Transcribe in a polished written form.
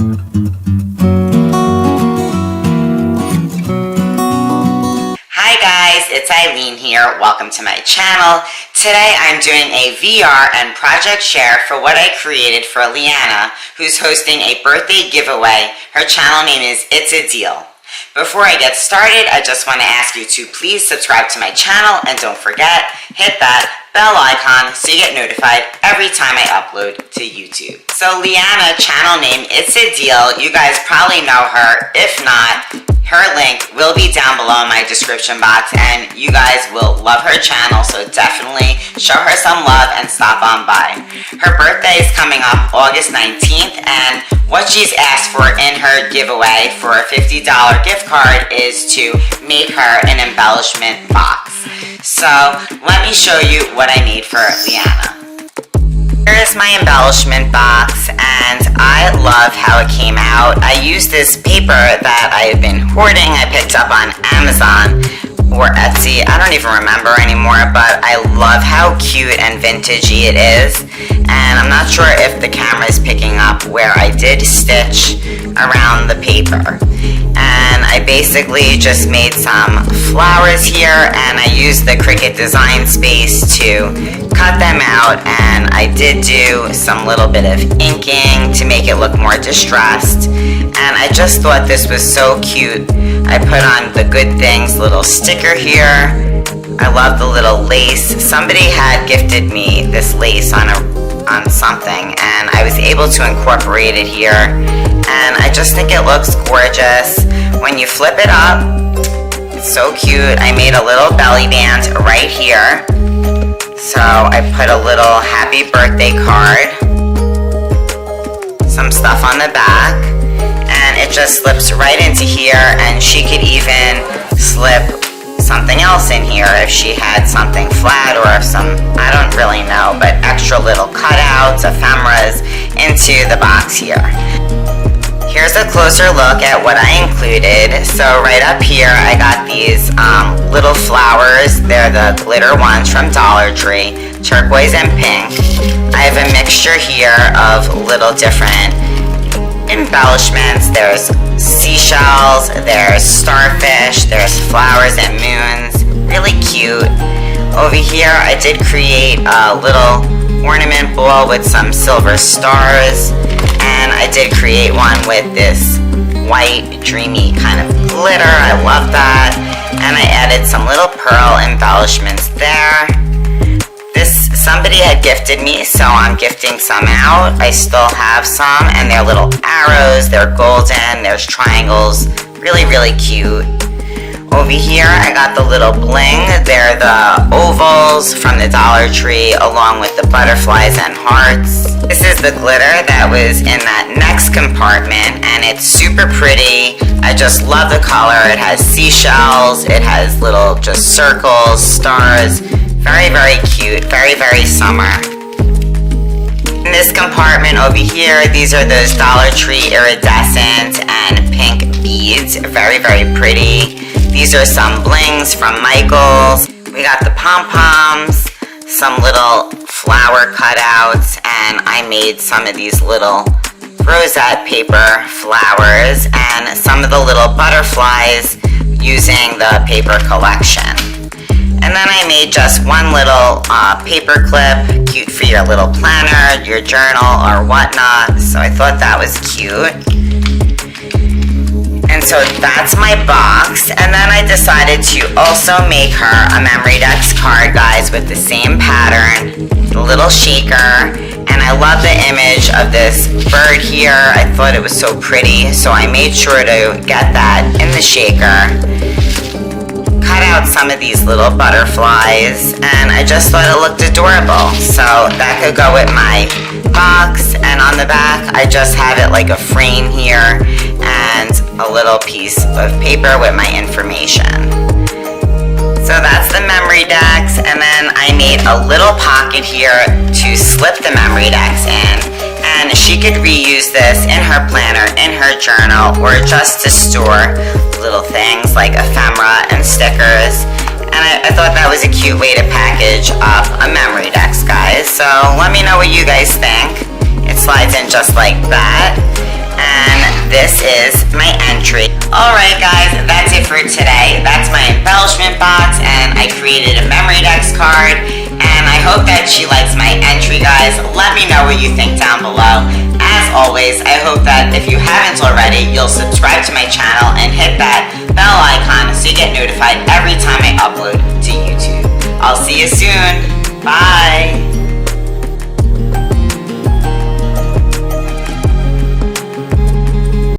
Hi guys, it's Ilene here. Welcome to my channel. Today I'm doing a VR and project share for what I created for Liana, who's hosting a birthday giveaway. Her channel name is It's a Deal. Before I get started, I just want to ask you to please subscribe to my channel and don't forget, hit that bell icon so you get notified every time I upload to YouTube. So Liana, channel name It's a Deal. You guys probably know her. If not, her link will be down below in my description box, and you guys will love her channel, so definitely show her some love and stop on by. Her birthday is coming up August 19th, and what she's asked for in her giveaway for a $50 gift card is to make her an embellishment box. So let me show you what I made for Liana. Here's my embellishment box, and I love how it came out. I used this paper that I've been hoarding. I picked up on Amazon or Etsy. I don't even remember anymore, but I love how cute and vintagey it is. And I'm not sure if the camera is picking up where I did stitch around the paper. And I basically just made some flowers here, and I used the Cricut design space to cut them out, and I did do some little bit of inking to make it look more distressed. And I just thought this was so cute. I put on the Good Things little sticker here. I love the little lace. Somebody had gifted me this lace on something, and I was able to incorporate it here, and I just think it looks gorgeous. When you flip it up, it's so cute. I made a little belly band right here. So I put a little happy birthday card, some stuff on the back, and it just slips right into here, and she could even slip something else in here if she had something flat or some, I don't really know, but extra little cutouts, ephemeras into the box here. Here's a closer look at what I included. So right up here I got these little flowers. They're the glitter ones from Dollar Tree, turquoise and pink. I have a mixture here of little different embellishments. There's seashells, there's starfish, there's flowers and moons. Really cute. Over here I did create a little ornament ball with some silver stars, and I did create one with this white dreamy kind of glitter. I love that. And I added some little pearl embellishments there. Somebody had gifted me, so I'm gifting some out. I still have some, and they're little arrows, they're golden, there's triangles, really, really cute. Over here, I got the little bling. They're the ovals from the Dollar Tree, along with the butterflies and hearts. This is the glitter that was in that next compartment, and it's super pretty. I just love the color. It has seashells, it has little just circles, stars. Very, very cute, very, very summer. In this compartment over here, these are those Dollar Tree iridescent and pink beads. Very, very pretty. These are some blings from Michael's. We got the pom-poms, some little flower cutouts, and I made some of these little rosette paper flowers and some of the little butterflies using the paper collection. And then I made just one little paper clip, cute for your little planner, your journal, or whatnot. So I thought that was cute. And so that's my box. And then I decided to also make her a Memorydex card, guys, with the same pattern, the little shaker. And I love the image of this bird here. I thought it was so pretty, so I made sure to get that in the shaker. Cut out some of these little butterflies, and I just thought it looked adorable. So that could go with my box, and on the back I just have it like a frame here and a little piece of paper with my information. So that's the Memorydex, and then I made a little pocket here to slip the Memorydex in, and she could reuse this in her planner, in her journal, or just to store little things like ephemera and stickers. And I thought that was a cute way to package up a Memorydex, guys. So let me know what you guys think. It slides in just like that. And entry. Alright guys, that's it for today. That's my embellishment box, and I created a memory dex card, and I hope that she likes my entry, guys. Let me know what you think down below. As always, I hope that if you haven't already, you'll subscribe to my channel and hit that bell icon so you get notified every time I upload to YouTube. I'll see you soon. Bye!